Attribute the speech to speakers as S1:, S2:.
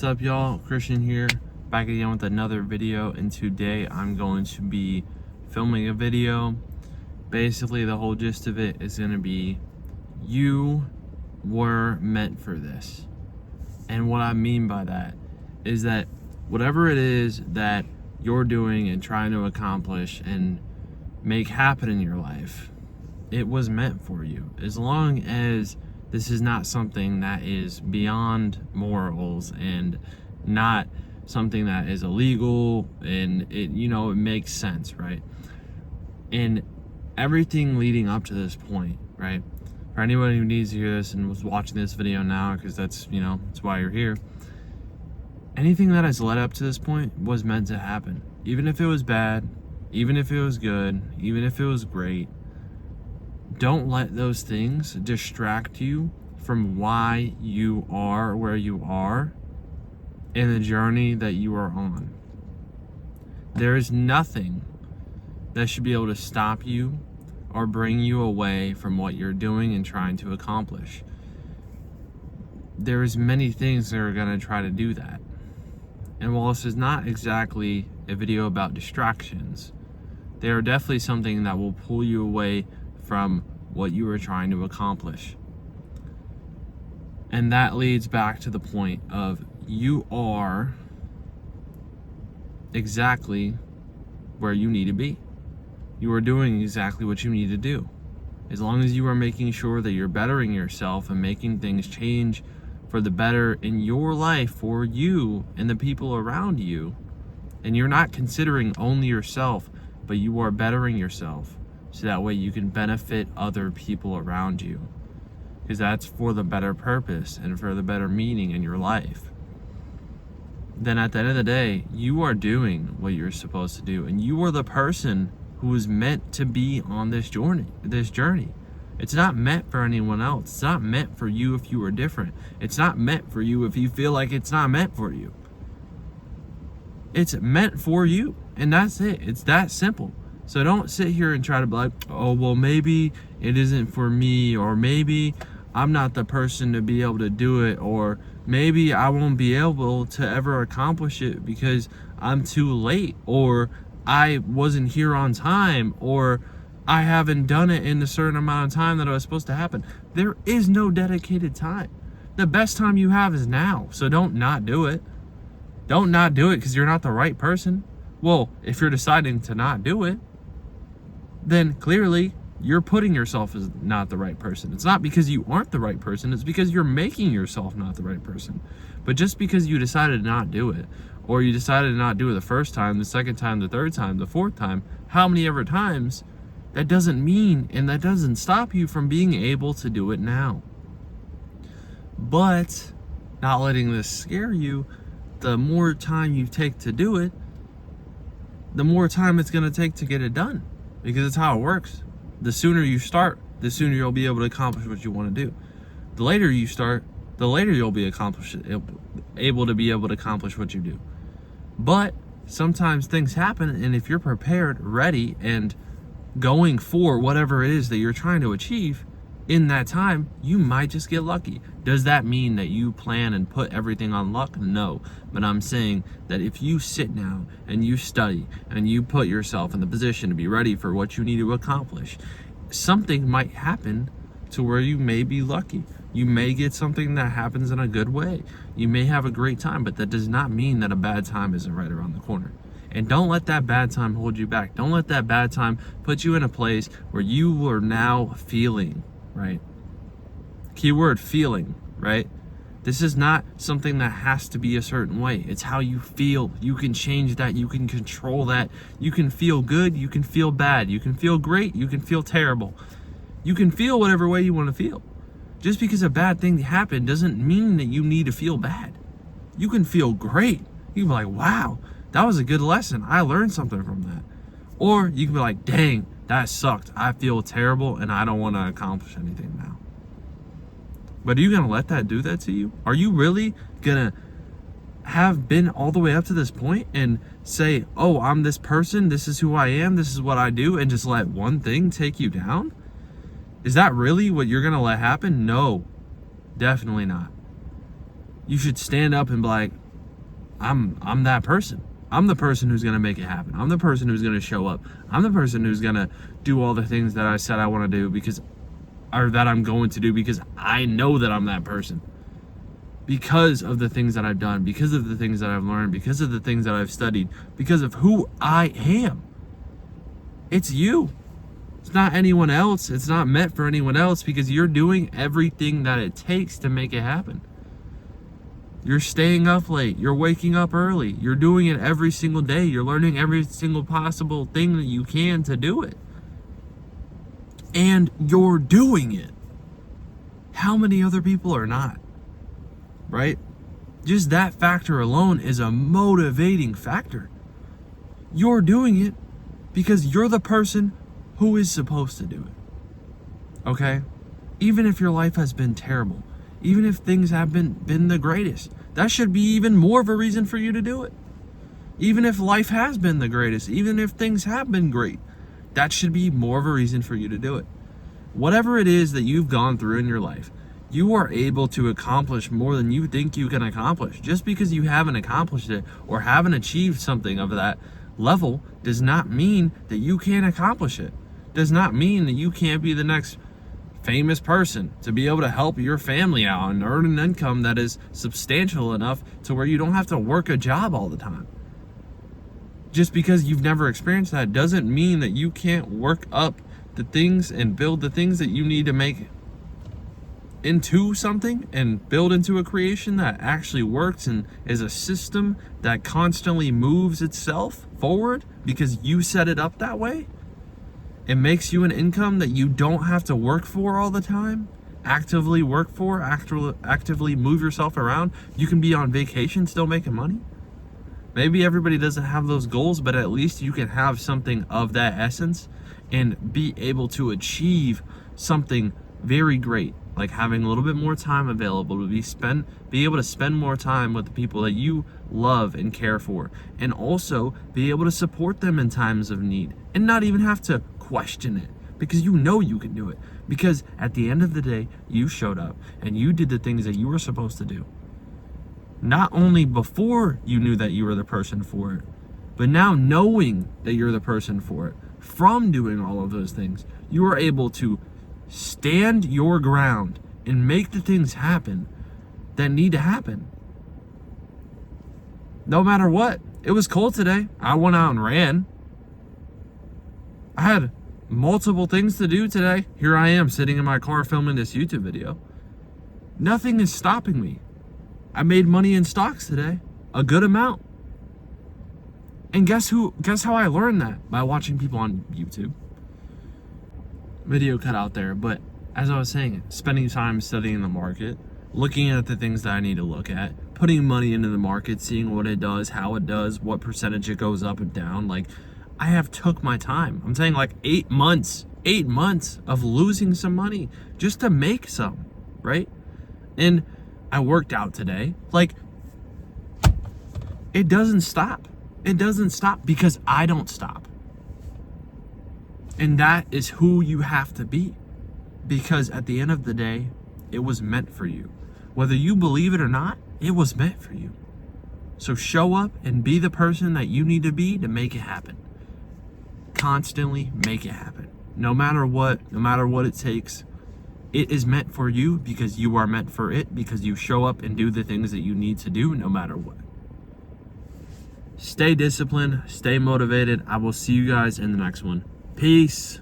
S1: up, y'all? Christian here, back again with another video, and today I'm going to be filming a video. Basically, the whole gist of it is going to be, you were meant for this. And what I mean by that is that whatever it is that you're doing and trying to accomplish and make happen in your life, it was meant for you. As long as this is not something that is beyond morals and not something that is illegal, and it makes sense, right? And everything leading up to this point, right? For anyone who needs to hear this and was watching this video now, because that's why you're here. Anything that has led up to this point was meant to happen. Even if it was bad, even if it was good, even if it was great, don't let those things distract you from why you are where you are in the journey that you are on. There is nothing that should be able to stop you or bring you away from what you're doing and trying to accomplish. There's many things that are going to try to do that. And while this is not exactly a video about distractions, they are definitely something that will pull you away from what you were trying to accomplish. And that leads back to the point of, you are exactly where you need to be. You are doing exactly what you need to do. As long as you are making sure that you're bettering yourself and making things change for the better in your life, for you and the people around you, and you're not considering only yourself, but you are bettering yourself, so that way you can benefit other people around you, because that's for the better purpose and for the better meaning in your life. Then at the end of the day, you are doing what you're supposed to do, and you are the person who is meant to be on this journey. It's not meant for anyone else. It's not meant for you if you are different. It's not meant for you if you feel like it's not meant for you. It's meant for you, and that's it. It's that simple. So don't sit here and try to be like, oh, well, maybe it isn't for me, or maybe I'm not the person to be able to do it, or maybe I won't be able to ever accomplish it because I'm too late, or I wasn't here on time, or I haven't done it in a certain amount of time that it was supposed to happen. There is no dedicated time. The best time you have is now. So don't not do it. Don't not do it because you're not the right person. Well, if you're deciding to not do it, then clearly you're putting yourself as not the right person. It's not because you aren't the right person. It's because you're making yourself not the right person. But just because you decided to not do it, or you decided to not do it the first time, the second time, the third time, the fourth time, how many ever times, that doesn't mean, and that doesn't stop you from being able to do it now. But not letting this scare you, the more time you take to do it, the more time it's going to take to get it done. Because it's how it works. The sooner you start, the sooner you'll be able to accomplish what you want to do. The later you start, the later you'll be able to be able to accomplish what you do. But sometimes things happen, and if you're prepared, ready, and going for whatever it is that you're trying to achieve in that time, you might just get lucky. Does that mean that you plan and put everything on luck? No. But I'm saying that if you sit down and you study and you put yourself in the position to be ready for what you need to accomplish, something might happen to where you may be lucky. You may get something that happens in a good way. You may have a great time, but that does not mean that a bad time isn't right around the corner. And don't let that bad time hold you back. Don't let that bad time put you in a place where you are now feeling, right? Keyword feeling, right? This is not something that has to be a certain way. It's how you feel. You can change that. You can control that. You can feel good. You can feel bad. You can feel great. You can feel terrible. You can feel whatever way you want to feel. Just because a bad thing happened doesn't mean that you need to feel bad. You can feel great. You can be like, wow, that was a good lesson. I learned something from that. Or you can be like, dang, that sucked. I feel terrible and I don't want to accomplish anything now. But are you going to let that do that to you? Are you really going to have been all the way up to this point and say, oh, I'm this person, this is who I am, this is what I do, and just let one thing take you down? Is that really what you're gonna let happen? No, definitely not. You should stand up and be like, I'm that person. I'm the person who's gonna make it happen. I'm the person who's gonna show up. I'm the person who's gonna do all the things that I said I want to do or that I'm going to do, because I know that I'm that person. Because of the things that I've done, because of the things that I've learned, because of the things that I've studied, because of who I am. It's you. It's not anyone else. It's not meant for anyone else, because you're doing everything that it takes to make it happen. You're staying up late. You're waking up early. You're doing it every single day. You're learning every single possible thing that you can to do it. And you're doing it. How many other people are not? Right? Just that factor alone is a motivating factor. You're doing it because you're the person who is supposed to do it. Okay? Even if your life has been terrible, even if things have been the greatest, that should be even more of a reason for you to do it. Even if life has been the greatest, even if things have been great, that should be more of a reason for you to do it. Whatever it is that you've gone through in your life, you are able to accomplish more than you think you can accomplish. Just because you haven't accomplished it or haven't achieved something of that level does not mean that you can't accomplish it. Does not mean that you can't be the next famous person to be able to help your family out and earn an income that is substantial enough to where you don't have to work a job all the time. Just because you've never experienced that doesn't mean that you can't work up the things and build the things that you need to make into something and build into a creation that actually works and is a system that constantly moves itself forward because you set it up that way. It makes you an income that you don't have to work for all the time, actively work for, actively move yourself around. You can be on vacation still making money. Maybe everybody doesn't have those goals, but at least you can have something of that essence and be able to achieve something very great, like having a little bit more time available to be able to spend more time with the people that you love and care for, and also be able to support them in times of need and not even have to question it, because you know you can do it, because at the end of the day you showed up and you did the things that you were supposed to do, not only before you knew that you were the person for it, but now knowing that you're the person for it. From doing all of those things, you are able to stand your ground and make the things happen that need to happen. No matter what. It was cold today. I went out and ran. I had multiple things to do today. Here I am sitting in my car filming this YouTube video. Nothing is stopping me. I made money in stocks today, a good amount. And guess how I learned that? By watching people on YouTube. Video cut out there, but as I was saying, spending time studying the market, looking at the things that I need to look at, putting money into the market, seeing what it does, how it does, what percentage it goes up and down. Like, I have took my time. I'm saying like 8 months of losing some money just to make some, right? And I worked out today. Like, it doesn't stop. It doesn't stop because I don't stop. And that is who you have to be. Because at the end of the day, it was meant for you. Whether you believe it or not, it was meant for you. So show up and be the person that you need to be to make it happen. Constantly make it happen. No matter what it takes. It is meant for you because you are meant for it, because you show up and do the things that you need to do no matter what. Stay disciplined, stay motivated. I will see you guys in the next one. Peace.